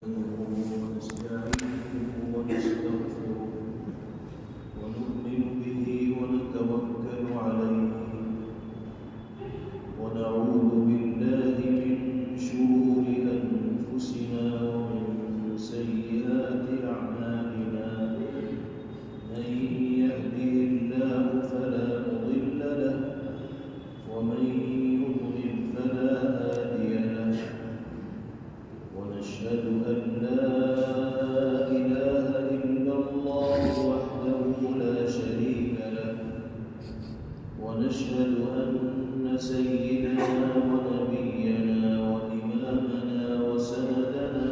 ونستعينه ونستغفره ونؤمن به ونتوكل عليه ونعوذ بالله من شرور أنفسنا ومن سيئات أعمالنا من يهده الله فلا مضل له ومن يضلل فلا هادي له ونشهد أن لا إله إلا الله وحده لا شريك له ونشهد أن سيدنا ونبينا وإمامنا وسندنا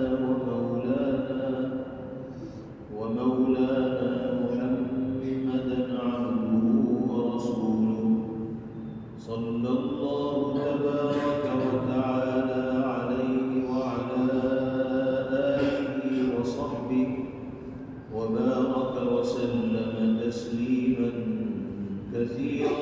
ومولانا محمدا عبده ورسوله صلى الله تبارك وتعالى عليه وعلى آله وصحبه وبارك وسلم تسليما كثيرا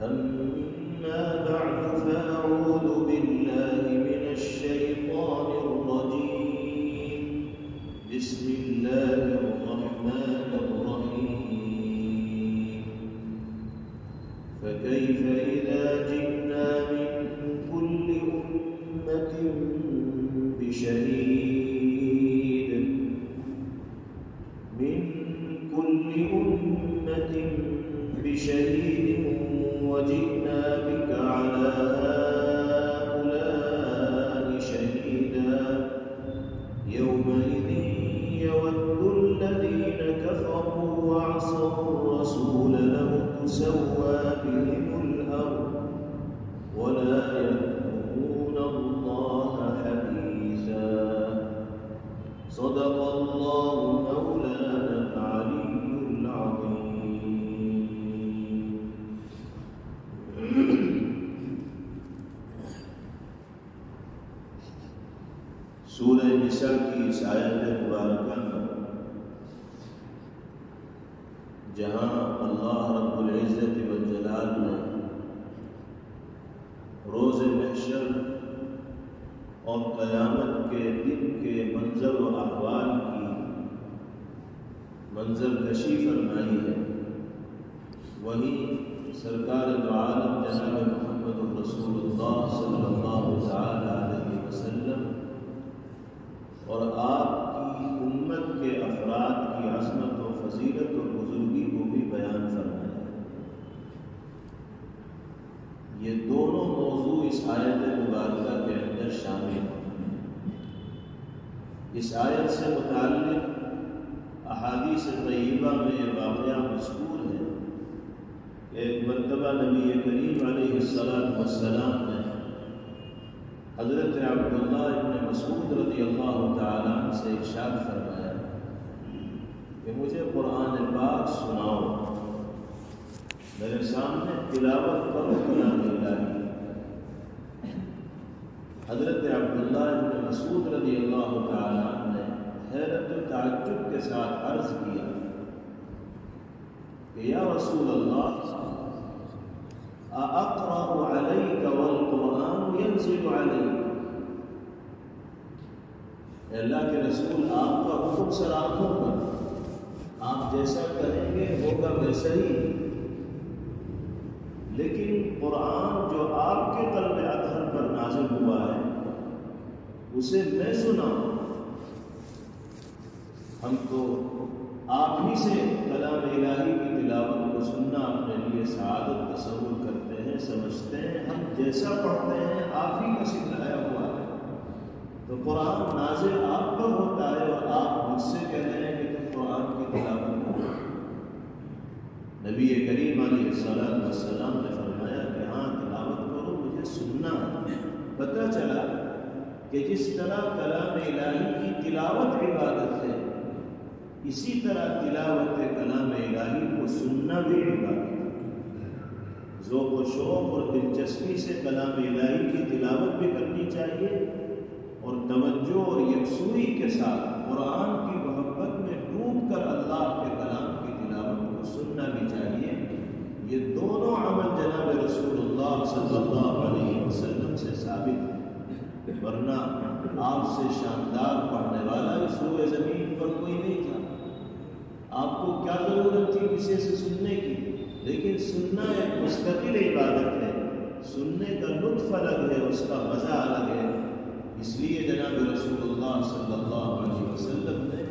أما بعد فأعوذ بالله من الشيطان الرجيم بسم الله الرحمن الرحيم فكيف إذا جئنا من كل أمة بشهيد وجئنا بك على هؤلاء شهيدا يومئذ يود الذين كفروا وعصوا الرسول لو تسوى بهم الأرض ولا يذكرون الله حديثا صدق الله مولانا العلي العظيم. سورہ نساء کی اس آیت مبارکہ میں جہاں اللہ رب العزت والجلال نے روز محشر اور قیامت کے دن کے منظر و احوال کی منظر کشی فرمائی ہے، وہیں سرکار دو عالم جناب محمد رسول اللہ صلی اللہ علیہ وسلم اور آپ کی امت کے افراد کی عظمت و فضیلت اور بزرگی کو بھی بیان فرمایا ہے۔ یہ دونوں موضوع اس آیت مبارکہ کے اندر شامل ہیں۔ اس آیت سے متعلق احادیث طیبہ میں یہ واقعہ مذکور ہے کہ ایک مرتبہ نبی کریم علیہ السلام نے حضرت عبداللہ ابن مسعود رضی اللہ تعالیٰ عنہ سے ارشاد فرمایا کہ مجھے قرآن پاک سناؤ، میرے سامنے تلاوت کرو کلام الہی۔ حضرت عبداللہ ابن مسعود رضی اللہ تعالیٰ عنہ نے حیرت و تعجب کے ساتھ عرض کیا کہ یا رسول اللہ اقرأ علیک والقرآن ينزل علیک، اے اللہ کے رسول آپ کا حکم سر آنکھوں پر، آپ جیسا کریں گے ہوگا ویسا ہی، لیکن قرآن جو آپ کے قلب اطہر پر نازل ہوا ہے اسے میں سناؤں۔ ہم تو آپ ہی سے کلام الہی کی تلاوت کو سننا اپنے لیے سعادت تصور کرتے ہیں، سمجھتے ہیں، ہم جیسا پڑھتے ہیں آپ ہی کا سکھلایا ہوا ہے، تو قرآن نازل آپ پر ہوتا ہے اور آپ مجھ سے کہہ رہے ہیں کہ تم قرآن کی تلاوت کرو۔ نبی کریم علیہ السلام نے فرمایا کہ ہاں تلاوت کرو، مجھے سننا ہے۔ پتہ چلا کہ جس طرح کلام الہی کی تلاوت عبادت ہے، اسی طرح تلاوت کلام الہی کو سننا بھی عبادت ہے۔ ذوق و شوق اور دلچسپی سے کلام الہی کی تلاوت بھی کرنی چاہیے اور توجہ اور یکسوئی کے ساتھ قرآن کی محبت میں ڈوب کر اللہ کے کلام کی تلاوت کو سننا بھی چاہیے۔ یہ دونوں عمل جناب رسول اللہ صلی اللہ علیہ وسلم ورنہ آپ سے شاندار پڑھنے والا اس روئے زمین پر کوئی نہیں تھا۔ آپ کو کیا ضرورت تھی کسی سے سننے کی؟ لیکن سننا ایک مستقل عبادت ہے، سننے کا لطف الگ ہے، اس کا مزہ الگ ہے۔ اس لیے جناب رسول اللہ صلی اللہ علیہ وسلم نے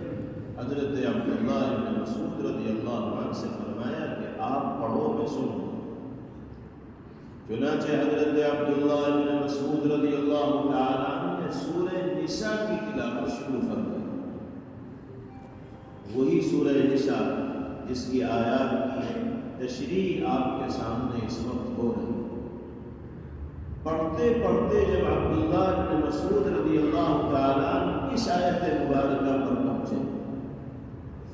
حضرت عبداللہ بن مسعود رضی اللہ عنہ سے فرمایا کہ آپ پڑھو میں سنوں۔ چنانچہ حضرت عبداللہ بن مسعود رضی اللہ تعالیٰ عنہ نے سورہ نساء کی تلاوت شروع فرمائی، وہی سورہ نساء جس کی آیات کی تشریح آپ کے سامنے اس وقت ہو رہی ہے۔ پڑھتے پڑھتے جب عبداللہ بن مسعود رضی اللہ تعالیٰ عنہ اس آیت مبارکہ پر پہنچے،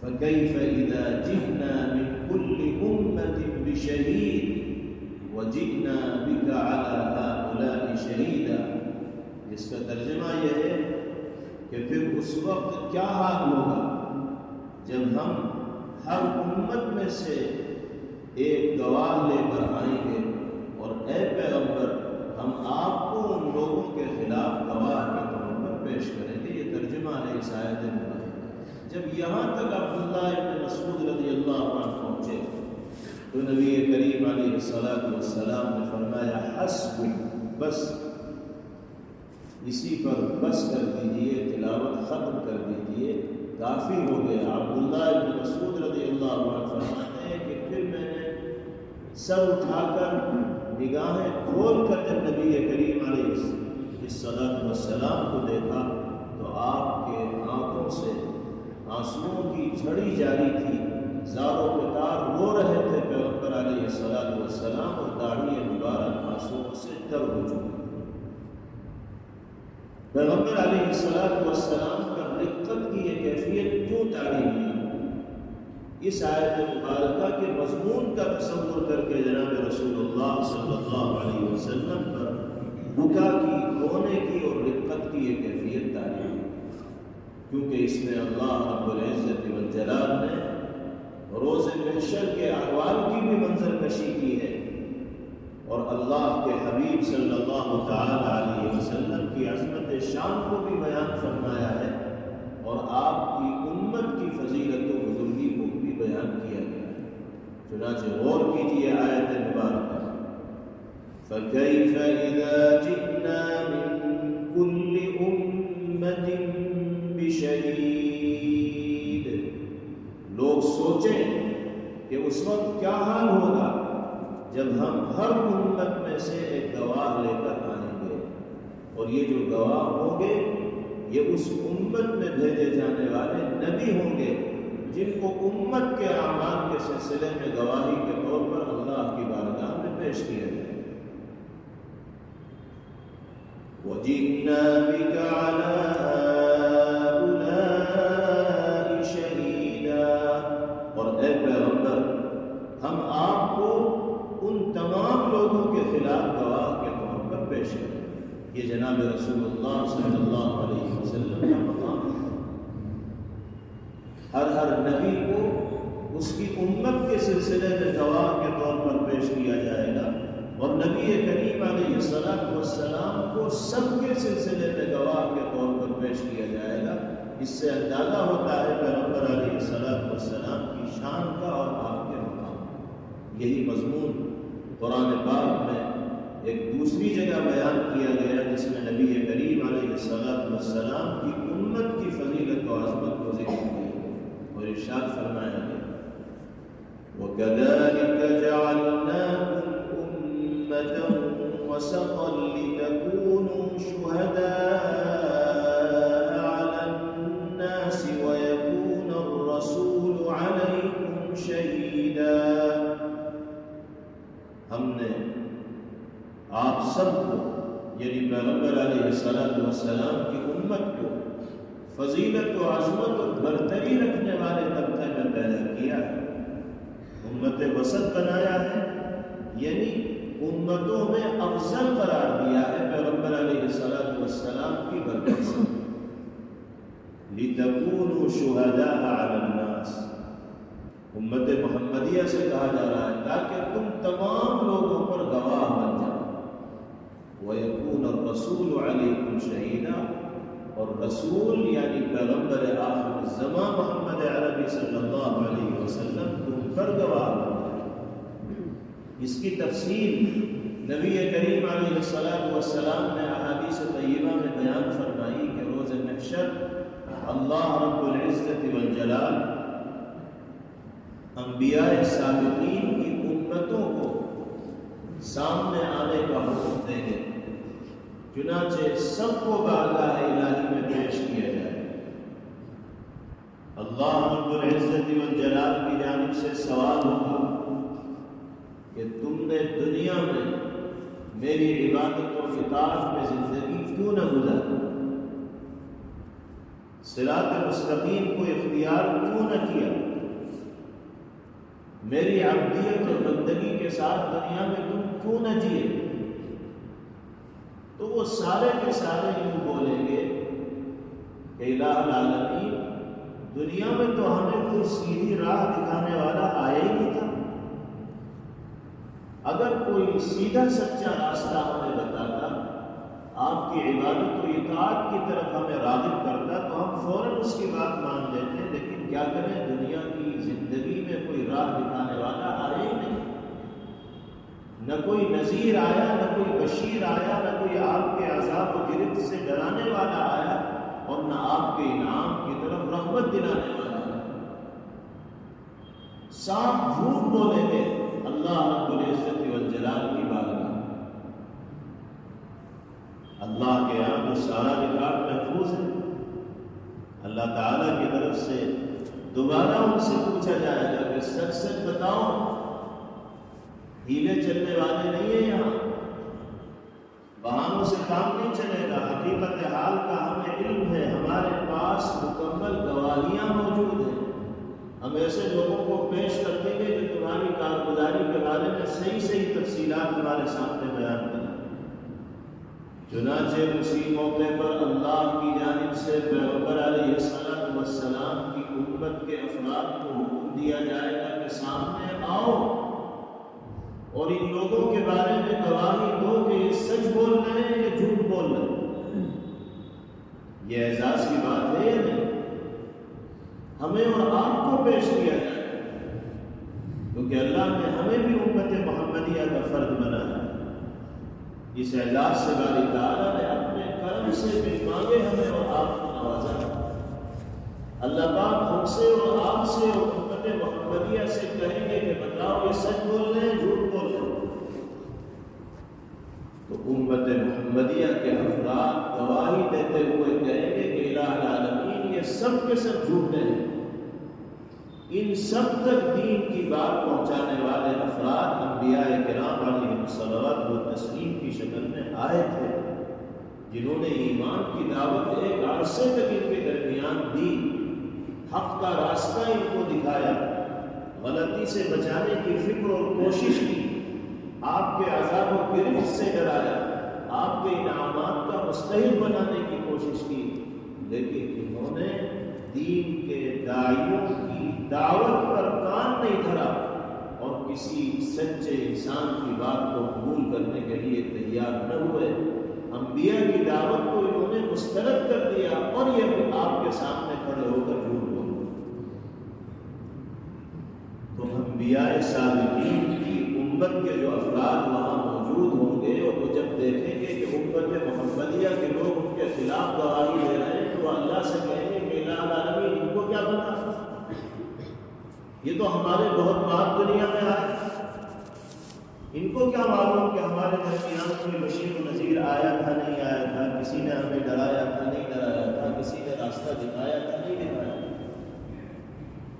فَكَيْفَ إِذَا جِئْنَا مِنْ كُلِّ أُمَّةٍ بِشَهِيدٍ وَجِئْنَا بِكَ عَلَى هَؤُلَاءِ شَهِيدًا، جس کا ترجمہ یہ ہے کہ پھر اس وقت کیا حال ہوگا جب ہم ہر امت میں سے ایک گواہ لے کر آئیں گے، اور اے پیغمبر ہم آپ کو ان لوگوں کے خلاف گواہ کے طور پر پیش کریں گے۔ یہ ترجمہ ہے اس آیت مبارکہ۔ جب یہاں تک عبداللہ بن مسعود رضی اللہ عنہ پہنچے تو نبی کریم علیہ الصلوۃ والسلام نے فرمایا حسبک، بس اسی پر بس کر دیجئے، تلاوت ختم کر دیجئے، کافی ہو گیا۔ عبداللہ بن مسعود رضی اللہ عنہ فرماتے ہیں کہ پھر میں نے سر اٹھا کر نگاہیں کھول کر جب نبی کریم علیہ الصلوۃ والسلام کو دیکھا تو آپ کے آنکھوں سے آنسوؤں کی جھڑی جاری تھی، زار و قطار رو رہے تھے پیغمبر علیہ الصلوۃ والسلام، اور داڑھی مبارک آنسوؤں سے تر ہو چکی۔ پیغمبر علیہ الصلوۃ والسلام پر رقت کی یہ کیفیت کیوں تعریف ہوئی؟ اس آیت مبارکہ کے مضمون کا تصور کر کے جناب رسول اللہ صلی اللہ علیہ وسلم پر بکا کی، رونے کی اور رقت کی یہ کیفیت تعریف ہوئی، کیونکہ اس میں اللہ رب العزت والجلال نے روز محشر کے احوال کی بھی منظر کشی کی ہے، اور اللہ کے حبیب صلی اللہ تعالی علیہ وسلم کی عظمت شان کو بھی بیان فرمایا ہے، اور آپ کی امت کی فضیلت و بزرگی کو بھی بیان کیا گیا ہے۔ چنانچہ غور کیجیے آیت مبارکہ، فَكَيْفَ إِذَا جِئْنَا مِن كُلِّ أُمَّةٍ بِشَهِيدٍ، لوگ سوچیں کہ اس وقت کیا حال ہوگا جب ہم ہر امت میں سے ایک گواہ لے کر آئیں گے، اور یہ جو گواہ ہوں گے یہ اس امت میں بھیجے جانے والے نبی ہوں گے جن کو امت کے اعمال کے سلسلے میں گواہی کے طور پر اللہ کی بارگاہ میں پیش کیا جائے۔ وَجِئْنَا بِكَ عَلَىٰ هَٰؤُلَاءِ شَهِيدًا، اور اے پیغمبر ہم آپ کو ان تمام لوگوں کے خلاف گواہ کے طور پر پیش کریں۔ یہ جناب رسول اللہ صلی اللہ علیہ وسلم کا مقام ہے۔ ہر نبی کو اس کی امت کے سلسلے میں گواہ کے طور پر پیش کیا جائے گا، اور نبی کریم علیہ الصلوۃ والسلام کو سب کے سلسلے میں گواہ کے طور پر پیش کیا جائے گا۔ اس سے اندازہ ہوتا ہے پیغمبر علیہ الصلوۃ والسلام کی شان کا اور آپ کے مقام۔ یہی مضمون قرآن پاک میں ایک دوسری جگہ بیان کیا گیا جس میں نبی کریم علیہ الصلوۃ والسلام کی امت کی فضیلت و عظمت کو ذکر کیا اور ارشاد فرمایا گیا، وَكَذَلِكَ جَعَلْنَاكُمْ أُمَّةً وَسَطًا لِتَكُونُوا شُهَدَاءَ عَلَى النَّاسِ وَيَكُونَ الرَّسُولُ عَلَيْكُمْ شَهِيدًا، ہم نے آپ سب کو یعنی پیغمبر علیہ الصلوۃ والسلام کی امت کو فضیلت و عظمت اور برتری رکھنے والے طبقے میں پیدا کیا ہے، امت وسط بنایا ہے، یعنی امتوں میں افضل قرار دیا ہے پیغمبر علیہ الصلوۃ والسلام کی برکت سے۔ لِتَكُونُوا شُهَدَاءَ عَلَى النَّاسِ، امت محمدیہ سے کہا جا رہا ہے تاکہ تم تمام لوگوں پر گواہ بن جاؤ۔ وَيَكُونَ الرَّسُولُ عَلَيْكُمْ شَهِيدًا، اور رسول یعنی پیغمبر آخر الزمان محمد عربی صلی اللہ علیہ وسلم تم پر گواہ بنائے۔ اس کی تفصیل نبی کریم علیہ السلام نے احادیث طیبہ میں بیان فرمائی کہ روز محشر اللہ رب العزت والجلال انبیاء سابقین کی امتوں کو سامنے آنے کا حکم دیں گے، چنانچہ سب کو بارگاہ الہی میں پیش کیا جائے۔ اللہ رب العزت والجلال کی جانب سے سوال ہوگا کہ تم نے دنیا میں میری عبادت و اطاعت میں زندگی کیوں نہ گزاری، صراط مستقیم کو اختیار کیوں نہ کیا، میری عبدیت اور بندگی کے ساتھ دنیا میں تم کیوں نہ جیے؟ تو وہ سارے کے سارے یوں بولیں گے کہ الہ العالمین، دنیا میں تو ہمیں کوئی سیدھی راہ دکھانے والا آیا ہی نہیں تھا۔ اگر کوئی سیدھا سچا راستہ ہمیں بتاتا، آپ کی عبادت و اطاعت کی طرف ہمیں راغب کرتا، تو ہم فوراً اس کی بات مان لیتے، لیکن کیا کریں، دنیا کی زندگی میں کوئی راہ دکھانے والا آیا ہی نہیں، نہ کوئی نذیر آیا، نہ کوئی بشیر آیا، نہ کوئی آپ کے عذاب و گرفت سے ڈرانے والا آیا، اور نہ آپ کے انعام کی طرف رغبت دلانے والا آیا۔ صاف جھوٹ بولیں گے اللہ رب العزت والجلال کی بارگاہ۔ اللہ کے یہاں تو سارا ریکارڈ محفوظ ہے، اللہ تعالیٰ کی طرف سے دوبارہ ان سے پوچھا جائے گا کہ سچ سچ بتاؤ، ہیلے چلنے والے نہیں ہیں یہاں، بہانوں سے کام نہیں چلے گا، حقیقت حال کا ہمیں علم ہے، ہمارے پاس مکمل گواہیاں موجود ہیں، ہم ایسے لوگوں کو پیش کر دیں گے جو تمہاری کارگزاری کے بارے میں صحیح صحیح تفصیلات ہمارے سامنے بیان کریں۔ چنانچہ اسی موقع پر اللہ کی جانب سے پیغمبر علیہ السلام کی امت کے افراد کو حکم دیا جائے گا کہ سامنے آؤ اور ان لوگوں کے بارے میں گواہی دو کہ یہ سچ بول رہے ہیں یا جھوٹ بول رہے ہیں۔ یہ اعزاز کی بات ہے یا نہیں؟ ہمیں اور آپ کو پیش کیا جائے، کیونکہ اللہ نے ہمیں بھی امت محمدیہ کا فرد بنایا۔ اس اعزاز سے باری تعالیٰ نے اپنے کرم سے بن مانگے ہمیں اور آپ کو نوازا۔ اللہ پاک ہم سے اور آپ سے اور امت محمدیہ سے کہیں گے کہ بتاؤ یہ سچ بول رہے ہیں جھوٹ بول رہے ہیں؟ تو امت محمدیہ کے افراد گواہی دیتے ہوئے کہیں گے کہ الہ العالمین یہ سب کے سب جھوٹے ہیں، ان سب تک دین کی بات پہنچانے والے افراد انبیاء کرام علیہ الصلوات و تسلیم کی شکل میں آئے تھے، جنہوں نے ایمان کی دعوت ایک عرصے تک ان کے درمیان دی، حق کا راستہ ان کو دکھایا، غلطی سے بچانے کی فکر اور کوشش کی، آپ کے عذاب و گرفت سے ڈرایا، آپ کے انعامات کا مستحق بنانے کی کوشش کی، لیکن انہوں نے دین کے داعیوں کی دعوت پر کان نہیں دھرا اور کسی سچے انسان کی بات کو قبول کرنے کے لیے تیار نہ ہوئے۔ انبیاء کی دعوت کو انہوں نے مسترد کر دیا اور یہ بھی آپ کے سامنے کھڑے ہو کر جھوٹ بولے۔ تو انبیاء سابقین کی امت کے جو افراد وہاں موجود ہوں گے اور وہ جب دیکھیں گے کہ امت محمدیہ کے لوگ ان کے خلاف گواہی دے رہے ہیں تو اللہ سے کہیں گے کہ الہ العالمین ان کو کیا بنا، یہ تو ہمارے بہت بعد دنیا میں آئے، ان کو کیا معلوم کہ ہمارے درمیان کوئی بشیر و نذیر آیا تھا نہیں آیا تھا، کسی نے ہمیں ڈرایا تھا نہیں ڈرایا تھا، کسی نے راستہ دکھایا تھا نہیں دکھایا تھا۔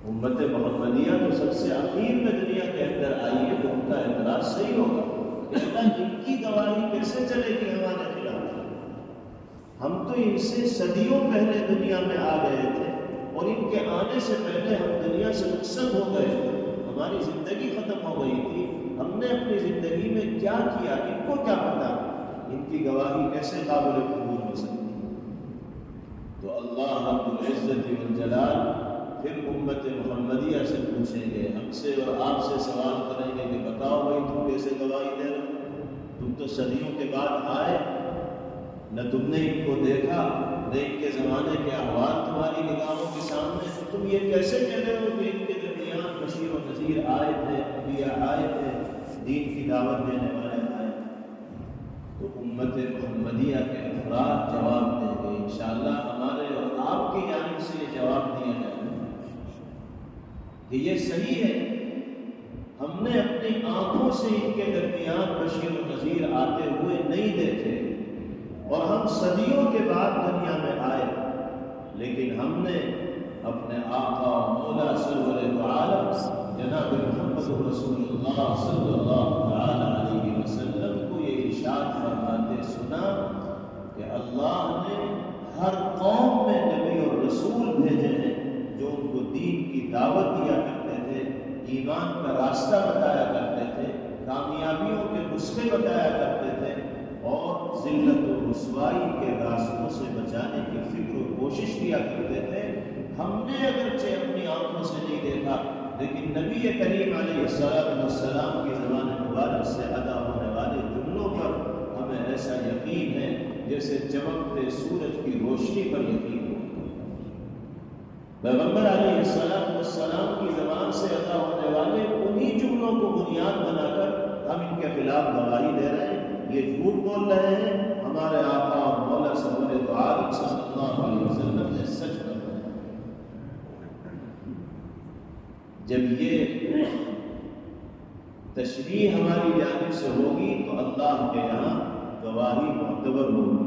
امت محمدیہ تو سب سے اخیر میں دنیا کے اندر آئی ہے، تو ان کا اعتراض صحیح ہوگا کہ اللہ ان کی گواہی کیسے چلے گی ہمارے خلاف، ہم تو ان سے صدیوں پہلے دنیا میں آ گئے تھے اور ان کے آنے سے پہلے ہم دنیا سے رخصت ہو گئے تھے، ہماری زندگی ختم ہو گئی تھی، ہم نے اپنی زندگی میں کیا کیا ان کو کیا پتا، ان کی گواہی کیسے قابل قبول ہو سکتی۔ تو اللہ رب العزت والجلال پھر امت محمدیہ سے پوچھیں گے، ہم سے اور آپ سے سوال کریں گے کہ بتاؤ بھائی تم کیسے گواہی دے رہے ہو، تم تو صدیوں کے بعد آئے، نہ تم نے ان کو دیکھا، نہ ان کے زمانے کے احوال تمہاری نگاہوں کے سامنے، تو تم یہ کیسے کہہ رہے ہو کہ ان کے درمیان بشیر و نذیر آئے تھے، انبیاء آئے تھے، دین کی دعوت دینے والے آئے؟ تو امت محمدیہ کے افراد جواب دیں گے انشاءاللہ، ہمارے اور آپ کی جانب سے یہ جواب دیا جائے گا کہ یہ صحیح ہے، ہم نے اپنی آنکھوں سے ان کے درمیان بشیر و نذیر آتے ہوئے نہیں دیکھے، اور ہم صدیوں کے بعد دنیا میں آئے، لیکن ہم نے اپنے آقا و مولا سرور دو عالم جناب محمد رسول اللہ صلی اللہ علیہ وسلم کو یہ ارشاد فرماتے سنا کہ اللہ نے ہر قوم میں نبی اور رسول بھیجے ہیں جو ان کو دین کی دعوت دیا کرتے تھے، ایمان کا راستہ بتایا کرتے تھے، کامیابیوں کے نسخے بتایا کرتے تھے، اور ذلت و رسوائی کے راستوں سے بچانے کی فکر و کوشش کیا کرتے تھے۔ ہم نے اگرچہ اپنی آنکھوں سے نہیں دیکھا، لیکن نبی کریم علیہ السلام کی زبان مبارک سے ادا ہونے والے جملوں پر ہمیں ایسا یقین ہے جیسے چمکتے سورج کی روشنی پر یقین ہو۔ پیغمبر علیہ السلام کی زبان سے ادا ہونے والے انہی جملوں کو بنیاد بنا کر ہم ان کے خلاف گواہی دے رہے ہیں، یہ جھوٹ بول رہے ہیں، ہمارے آقا اور مولا سرور دو عالم صلی اللہ علیہ وسلم نے سچ کر رہے ہیں۔ جب یہ تشریح ہماری جانب سے ہوگی تو اللہ کے یہاں گواہی معتبر ہوگی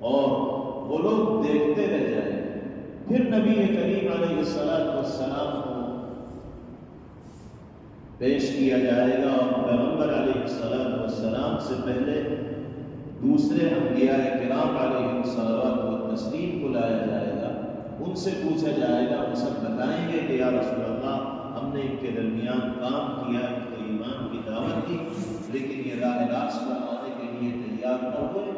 اور وہ لوگ دیکھتے رہ جائیں گے۔ پھر نبی کریم علیہ السلام کو پیش کیا جائے گا، اور پیغمبر علیہ السلام سے پہلے دوسرے انبیاء کرام علیہ الصلوات والتسلیم کو لایا جائے گا، ان سے پوچھا جائے گا، وہ سب بتائیں گے کہ یا رسول اللہ ہم نے ان کے درمیان کام کیا، ان کو ایمان کی دعوت دی، لیکن یہ راہ راست پر آنے کے لیے تیار نہ ہوئے۔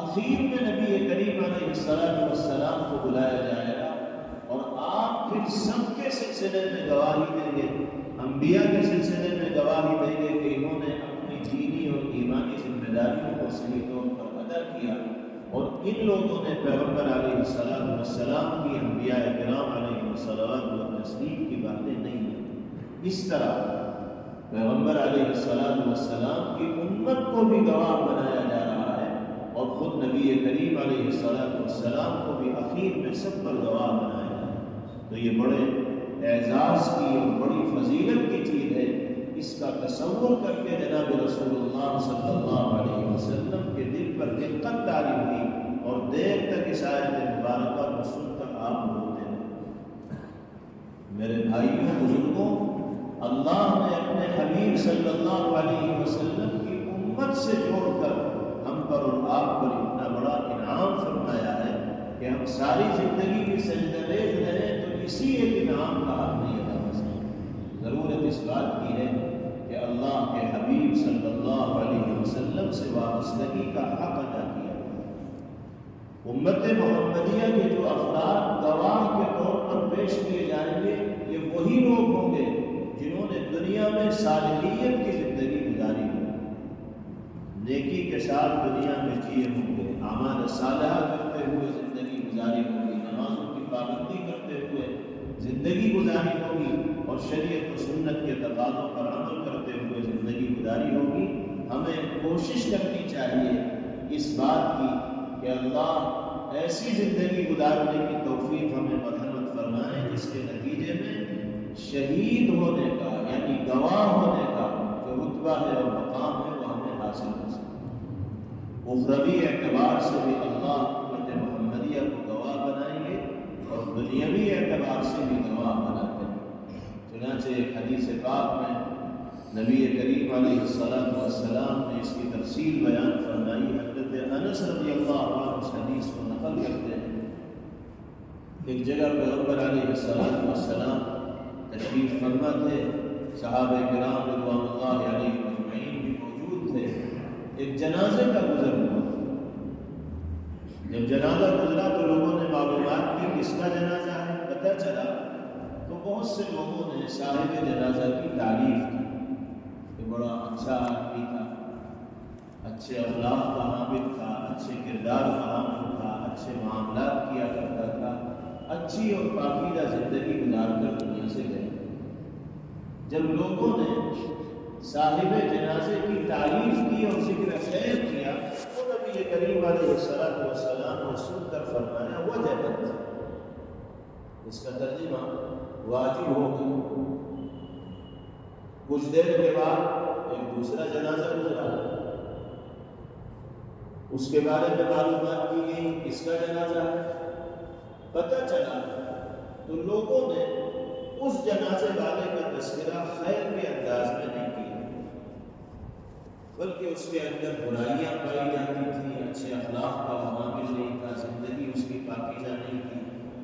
اخیر میں نبی کریم علیہ السلام کو بلایا جائے گا، اور آپ پھر سب کے سلسلے میں گواہی دیں گے، انبیاء کے سلسلے میں گواہی دیں گے کہ انہوں نے اپنی دینی اور ایمانی ذمہ داریوں کو صحیح طور پر ادا کیا، اور ان لوگوں نے پیغمبر علیہ السلام کی، انبیاء کرام علیہ السلام کی باتیں نہیں کی۔ اس طرح پیغمبر علیہ السلام کی امت کو بھی گواہ بنایا جا رہا ہے، اور خود نبی کریم علیہ السلام کو بھی اخیر میں سب پر گواہ بنایا جا رہا ہے۔ تو یہ بڑے اعزاز کی اور بڑی فضیلت کی چیز ہے۔ اس کا تصور کر کے جناب رسول اللہ صلی اللہ علیہ وسلم کے دل پر دقت طاری ہوئی، اور دیر تک اس آیت مبارکہ کو سن کر آپ روتے ہیں۔ میرے بھائیوں بزرگوں، اللہ نے اپنے حبیب صلی اللہ علیہ وسلم کی امت سے جوڑ کر ہم پر اور آپ پر اتنا بڑا انعام فرمایا ہے کہ ہم ساری زندگی کی سجدہ-ریز رہیں تو اسی ایک انعام کا حق نہیں ادا کر سکتے۔ ضرورت اس بات کی ہے کہ اللہ کے حبیب صلی اللہ علیہ وسلم سے وابستگی کا حق ادا کیا۔ امت محمدیہ کے جو افراد گواہ کے طور پر پیش کیے جائیں گے، یہ وہی لوگ ہوں گے جنہوں نے دنیا میں صالحیت کی زندگی گزاری ہو، نیکی کے ساتھ دنیا میں جیے ہوں گے، اعمال صالحہ کرتے ہوئے زندگی گزاری ہوگی، نمازوں کی پابندی کرتے ہوئے زندگی گزاری ہوگی، اور شریعت و سنت کے تقاضوں پر عمل کرتے ہوئے زندگی گزاری ہوگی۔ ہمیں کوشش کرنی چاہیے اس بات کی کہ اللہ ایسی زندگی گزارنے کی توفیق ہمیں مرحمت فرمائے جس کے نتیجے میں شہید ہونے کا، یعنی گواہ ہونے کا جو رتبہ ہے اور مقام ہے، وہ ہمیں حاصل ہو سکے۔ اخروی اعتبار سے بھی اللہ امت محمدیہ کو گواہ بنائیں گے، اور دنیاوی اعتبار سے بھی گواہ بناتے ہیں۔ چنانچہ ایک حدیث پاک میں نبی کریم علیہ السلام نے اس کی تفصیل بیان فرمائی۔ حضرت انس رضی اللہ عنہ اس حدیث کو نقل کرتے ہیں۔ ایک جگہ پیغمبر علیہ السلام تشریف فرما تھے، صحابہ کرام رضوان اللہ علیہ اجمعین بھی موجود تھے۔ ایک جنازے کا گزر ہوا۔ جب جنازہ گزرا تو لوگوں نے معلومات کی کس کا جنازہ ہے، پتہ چلا تو بہت سے لوگوں نے صاحب جنازہ کی تعریف کی کہ بڑا اچھا آدمی تھا، اچھے اخلاق کا حامل تھا، اچھے کردار کا حامل تھا، اچھے معاملات کیا کرتا تھا، اچھی اور پاکیزہ زندگی گزار کر دنیا سے گئے۔ جب لوگوں نے صاحب جنازے کی تعریف کی اور ذکر خیر کیا تو نبی کریم علیہ السلام نے سن کر فرمایا وجبت، اس کا ترجمہ واجب ہو گیا۔ کچھ دیر کے بعد ایک دوسرا جنازہ گزرا، اس کے بارے میں معلومات کی گئی، کس کا جنازہ ہے، پتہ چلا تو لوگوں نے اس جنازے والے کا تذکرہ خیر کے انداز میں نہیں کیا، بلکہ اس کے اندر برائیاں پائی جاتی تھیں، اچھے اخلاق کا حامل نہیں تھا، زندگی اس کی پاکیزہ نہیں تھی،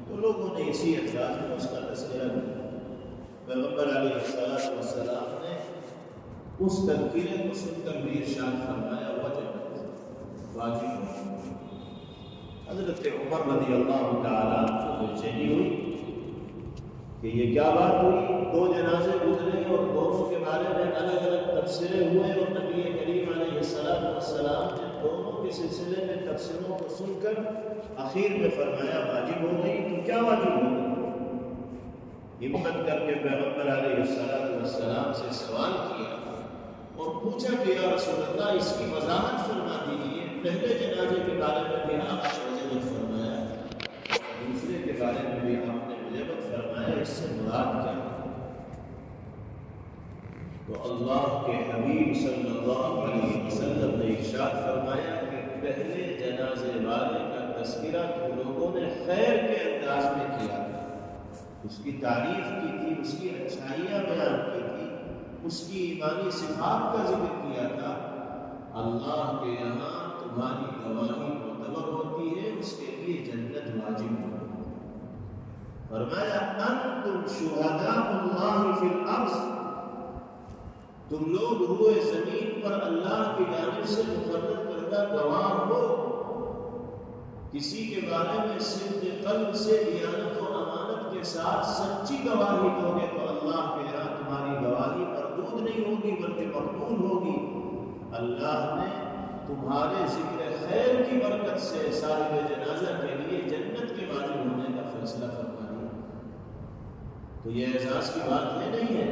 تو لوگوں نے اسی انداز میں اس کا تذکرہ کیا۔ پیغمبر علیہ السلام نے اس تذکرے کو سن کر بھی ارشاد فرمایا وجبت، واجب ہے۔ حضرت عمر رضی اللہ تعالیٰ عنہ کو بے چینی ہوئی کہ یہ کیا بات ہوئی، دو جنازے گزرے اور دونوں کے بارے میں الگ الگ تبصرے ہوئے، اور نبی کریم علیہ السلام نے دونوں کے سلسلے میں تبصروں کو سن کر آخر میں فرمایا واجب ہو گئی، تو کیا واجب ہو گئی؟ ہمت کر کے پیغمبر علیہ السلام سے سوال کیا اور پوچھا کہ یا رسول اللہ اس کی وضاحت فرما دیجیے، پہلے جنازے کے بارے میں بھی آپ نے وجبت فرمایا، دوسرے کے بارے میں بھی آپ نے وجبت فرمایا، اس سے مراد کیا ہے؟ تو اللہ کے حبیب صلی اللہ علیہ وسلم نے ارشاد فرمایا کہ پہلے جنازے والے کا تذکرہ تو لوگوں نے خیر کے انداز میں کیا تھا، اس کی تعریف کی تھی، اس کی اچھائیاں بیان کی تھی، اس کی ایمانی صفات کا ذکر کیا تھا۔ اللہ کے یہاں تمہاری گواہی معتبر ہوتی ہے، اس کے لیے جنت واجب ہوتی ہے۔ فرمایا انتم شہداء اللہ فی الارض، تم لوگ روئے زمین پر اللہ کی جانب سے مقرر کردہ گواہ ہو، کسی کے بارے میں صدق قلب سے دیانت و امانت کے ساتھ سچی گواہی دو گے تو اللہ کے یہاں تمہاری گواہی مردود نہیں ہوگی بلکہ مقبول ہوگی۔ اللہ نے تمہارے ذکر خیر کی برکت سے صاحب جنازہ کے لیے جنت کے واجب ہونے کا فیصلہ فرما دیا۔ تو یہ اعزاز کی بات ہے نہیں ہے؟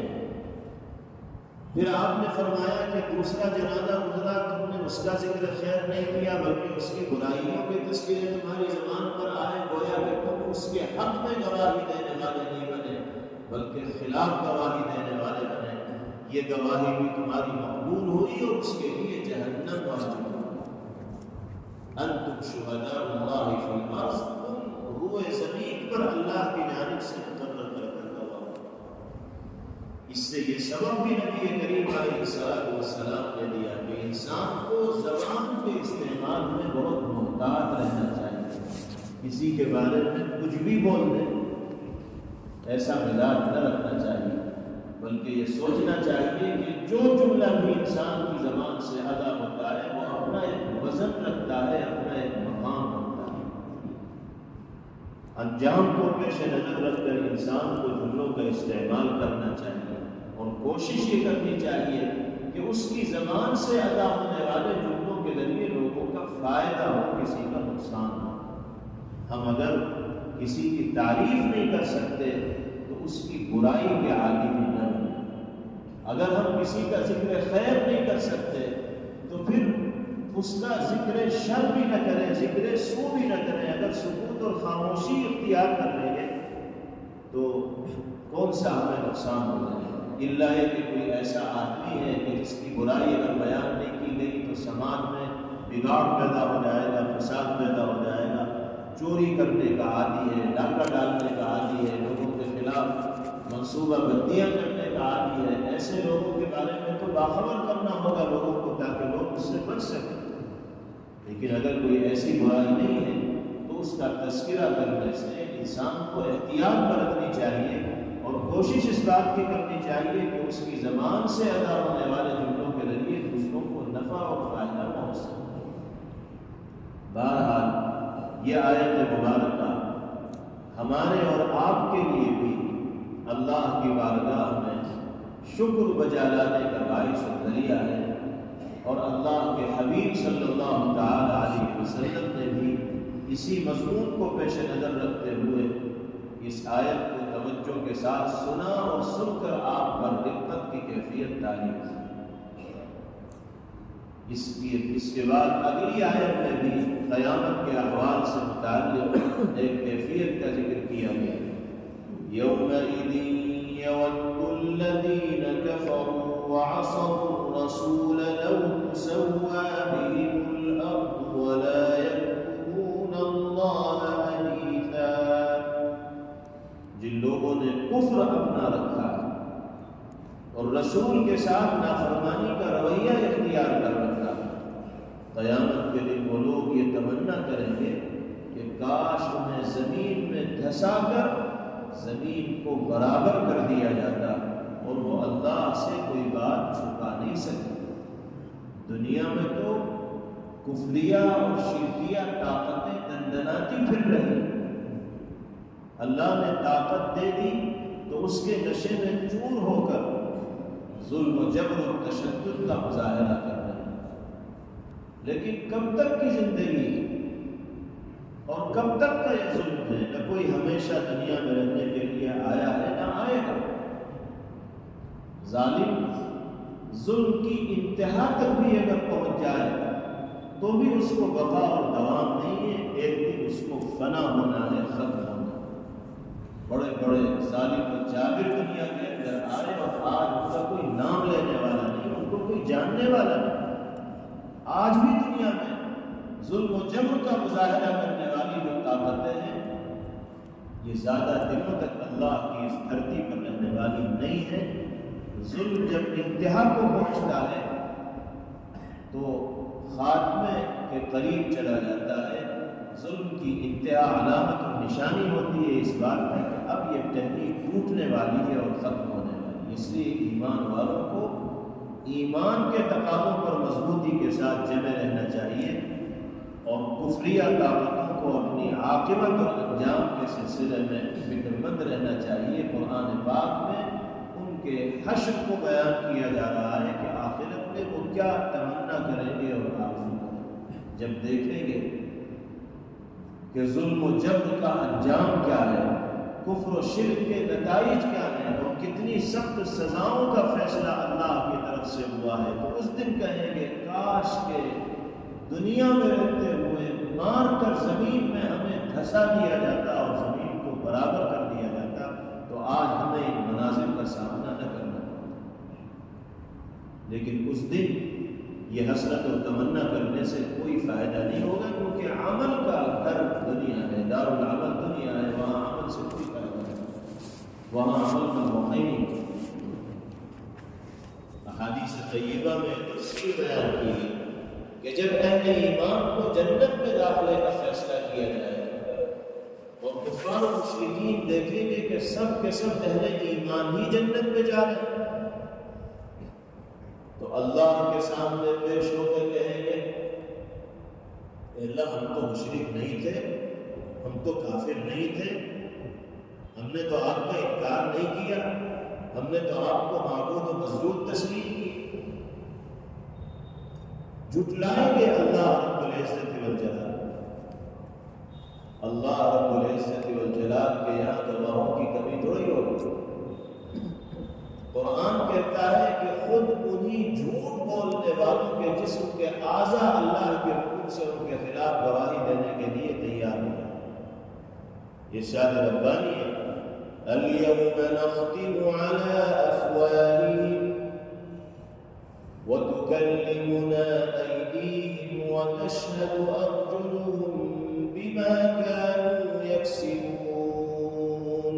پھر آپ نے فرمایا کہ دوسرا جنازہ گزرا، تم نے اس کا ذکر خیر نہیں کیا بلکہ اس کی برائیوں کے تذکرے تمہاری زبان پر آئے، گویا کہ تم اس کے حق میں گواہی دینے والے نہیں بنے بلکہ خلاف گواہی دینے والے بنے۔ یہ گواہی بھی تمہاری مقبول ہوئی اور اس کے لیے جہنم واجب ہوئی۔ انتم شہداء اللہ فی الارض، تم روئے زمین پر اللہ کی جانب سے مقرر کردہ گواہ۔ اس سے یہ سبب بھی نبی کریم علیہ السلام نے دیا کہ انسان کو زبان کے استعمال میں بہت محتاط رہنا چاہیے، کسی کے بارے میں کچھ بھی بول دیں ایسا مزاج نہ رکھنا چاہیے، بلکہ یہ سوچنا چاہیے کہ جو جملہ بھی انسان کی زبان سے ادا ہوتا ہے وہ اپنا ایک وزن رکھتا ہے، اپنا ایک مقام رکھتا ہے۔ انجام کو پیش نظر رکھ کر انسان کو جملوں کا استعمال کرنا چاہیے اور کوشش یہ کرنی چاہیے کہ اس کی زبان سے ادا ہونے والے جملوں کے ذریعے لوگوں کا فائدہ ہو، کسی کا نقصان ہو۔ ہم اگر کسی کی تعریف نہیں کر سکتے تو اس کی برائی کے عادی بھی نہ بنیں، اگر ہم کسی کا ذکر خیر نہیں کر سکتے تو پھر اس کا ذکر شر بھی نہ کریں، ذکر سو بھی نہ کریں۔ اگر سکوت اور خاموشی اختیار کر لیں گے تو کون سا ہمیں نقصان ہو جائے گا؟ اللہ ہے کہ کوئی ایسا آدمی ہے کہ جس کی برائی اگر بیان نہیں کی گئی تو سماج میں بگاڑ پیدا ہو جائے گا، فساد پیدا ہو جائے گا، چوری کرنے کا عادی ہے، ڈاکہ ڈالنے کا عادی ہے، لوگوں کے خلاف منصوبہ بندیاں کرنے کا عادی ہے۔ ایسے لوگوں کے بارے میں تو باخبر کرنا ہوگا لوگوں کو تاکہ لوگ اس سے بچ سکیں۔ لیکن اگر کوئی ایسی برائی نہیں ہے تو اس کا تذکرہ کرنے سے انسان کو احتیاط برتنی چاہیے اور کوشش اس بات کی کرنی چاہیے کہ اس کی زبان سے ادا ہونے والے جملوں کے ذریعے دوسروں کو نفع اور فائدہ پہنچ سکے۔ بہرحال یہ آیت مبارکہ ہمارے اور آپ کے لیے بھی اللہ کی بارگاہ میں شکر بجا لانے کا باعث ذریعہ ہے، اور اللہ کے حبیب صلی اللہ تعالی علیہ وسلم نے بھی اسی مضمون کو پیش نظر رکھتے ہوئے اس آیت کو توجہ کے ساتھ سنا اور سن کر آپ پر دقت کی کیفیت تاری کی۔ اس کے بعد اگلی آیت میں بھی قیامت کے احوال سے متعلق ایک کیفیت کا ذکر کیا گیا۔ یومئذ یود الذین کفروا وعصوا الرسول لو تسوى بهم الارض ولا يذكرون اللہ حدیثا۔ جن لوگوں نے کفر اپنا رکھا اور رسول کے ساتھ نافرمانی کا رویہ اختیار کر رکھا، قیامت کے دن وہ لوگ یہ تمنا کریں گے کہ کاش انہیں زمین میں دھسا کر زمین کو برابر کر دیا جاتا اور وہ اللہ سے کوئی بات چھپا نہیں سکتے۔ دنیا میں تو کفریہ اور شرکیہ طاقتیں دندناتی پھر رہی، اللہ نے طاقت دے دی تو اس کے نشے میں چور ہو کر ظلم و جبر و تشدد کا مظاہرہ کر رہے ہیں۔ لیکن کب تک کی زندگی اور کب تک کا یہ ظلم ہے؟ نہ کوئی ہمیشہ دنیا میں رہنے کے لیے آیا ہے نہ آئے گا۔ ظالم ظلم کی انتہا تک بھی اگر پہنچ جائے تو بھی اس کو بقا اور دوام نہیں ہے، ایک دن اس کو فنا ہونا ہے، ختم ہونا۔ بڑے بڑے ظالم و جابر دنیا کے اندر آئے اور آج ان کا کوئی نام لینے والا نہیں، ان کو کوئی جاننے والا نہیں۔ آج بھی دنیا میں ظلم و جبر کا مظاہرہ کرنے والی جو طاقتیں ہیں یہ زیادہ دنوں تک اللہ کی اس دھرتی پر رہنے والی نہیں ہے۔ ظلم جب انتہا کو پہنچتا ہے تو خاتمے کے قریب چلا جاتا ہے۔ ظلم کی انتہا علامت اور نشانی ہوتی ہے اس بات میں کہ اب یہ ٹہنی ٹوٹنے والی ہے اور ختم ہونے والی ہے۔ اس لیے ایمان والوں کو ایمان کے تقاضوں پر مضبوطی کے ساتھ جمے رہنا چاہیے اور کفریہ طاقتوں کو اپنی عاقبت اور انجام کے سلسلے میں فکر مند رہنا چاہیے۔ قرآن پاک میں ان کے حشر کو بیان کیا جا رہا ہے کہ آخرت میں وہ کیا تمنا کریں گے اور آرزو کریں گے جب دیکھیں گے کہ ظلم و جبر کا انجام کیا ہے، کفر و شرک کے نتائج کیا ہیں اور کتنی سخت سزاؤں کا فیصلہ اللہ کی طرف سے ہوا ہے، تو اس دن کہیں گے کاش کہ دنیا میں رہتے ہوئے مار کر زمین میں ہمیں دھسا دیا جاتا اور زمین کو برابر کر دیا جاتا تو آج ہمیں ان مناظر کا سامنا نہ کرنا پڑتا۔ لیکن اس دن یہ حسرت و تمنا کرنے سے کوئی فائدہ نہیں ہوگا، کیونکہ عمل کا گھر دنیا ہے، دار العمل دنیا ہے، وہاں عمل سے کوئی فائدہ نہیں، وہاں عمل کا موقع ہی نہیں۔ احادیث طیبہ میں تفصیل بیان کی گئی کہ جب اہل ایمان کو جنت میں داخلے کا فیصلہ کیا جائے اور کفار و مشرکین دیکھیں گے کہ سب کے سب اہل ایمان ہی جنت میں جا رہے ہیں تو اللہ کے سامنے پیش ہو کر کہیں گے اللہ ہم تو مشرک نہیں تھے، ہم تو کافر نہیں تھے، ہم نے تو آپ کا انکار نہیں کیا، ہم نے تو آپ کو معبود و مسجود تسلیم کی۔ جھٹلائیں گے اللہ رب العزت والجلال۔ اللہ رب العزت والجلال کے یہاں گواہوں کی کمی تھوڑی ہوگی۔ قرآن کہتا ہے کہ خود انہی جھوٹ بولنے والوں کے جسم کے اعضاء اللہ کے حکم سے ان کے خلاف گواہی دینے کے لیے تیار ہو جائیں۔ ارشاد ربانی ہے اليوم نختم على أفواههم وتكلمنا أيديهم وتشهد أرجلهم بما كانوا يكسبون۔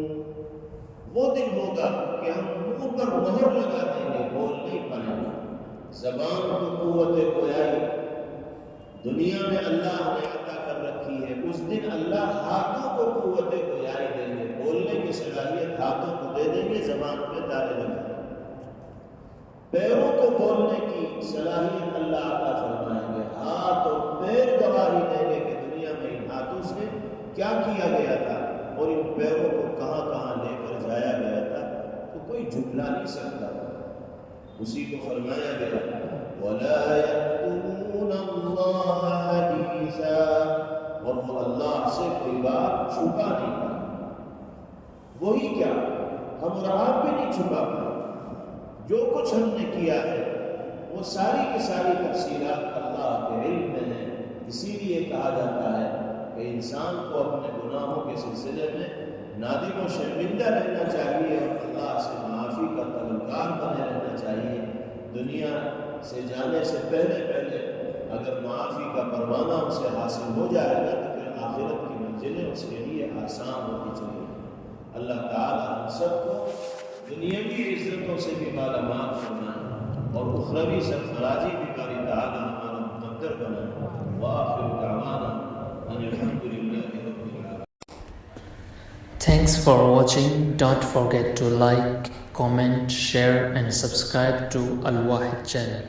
وہ دن ہوگا کہ ہم منہ پر مہر لگا دیں گے، بول نہیں پائیں گے۔ زبان کو قوت گویائی دنیا میں اللہ نے عطا کر رکھی ہے، اس دن اللہ ہاتھوں کو قوت گویائی دیں گے، بولنے کی صلاحیت ہاتھوں کو دے دیں گے، زبان پہ تالے لگا دیں گے۔ پیروں کو بولنے کی صلاحیت اللہ عطا فرمائیں گے، ہاتھ اور پیر گواہی دیں گے کہ دنیا میں ان ہاتھوں سے کیا کیا گیا تھا اور ان پیروں کو کہاں کہاں لے کر جایا گیا تھا، تو کوئی جھٹلا نہیں سکتا۔ اسی کو فرمایا گیا وَلَا يَكْتُمُونَ اللَّهَ حَدِيثًا، اور وہ اللہ سے کوئی بات چھپا نہیں پاتے. وہی کیا، ہم اور آپ بھی نہیں چھپا پائے. جو کچھ ہم نے کیا ہے وہ ساری کی ساری تفصیلات اللہ کے علم میں ہیں. اسی لیے کہا جاتا ہے کہ انسان کو اپنے گناہوں کے سلسلے میں نادم و شرمندہ رہنا چاہیے اور اللہ سے معافی کا طلبگار بنے رہنا چاہیے. دنیا سے جانے سے پہلے اگر معافی کا پروانہ اسے حاصل ہو جائے گا تو پھر آخرت کی منزلیں اس کے لیے آسان ہوتی چلی گئی. اللہ تعالیٰ ہم سب کو دنیاوی عزتوں سے بھی مالا مال فرمائے اور اخروی سرفرازی بھی باری تعالیٰ ہمارا مقدر بنائے. وآخر دعوانا ان الحمد للہ رب العالمین. Thanks for watching. Don't forget to like, comment, share and subscribe to Al Wahid channel.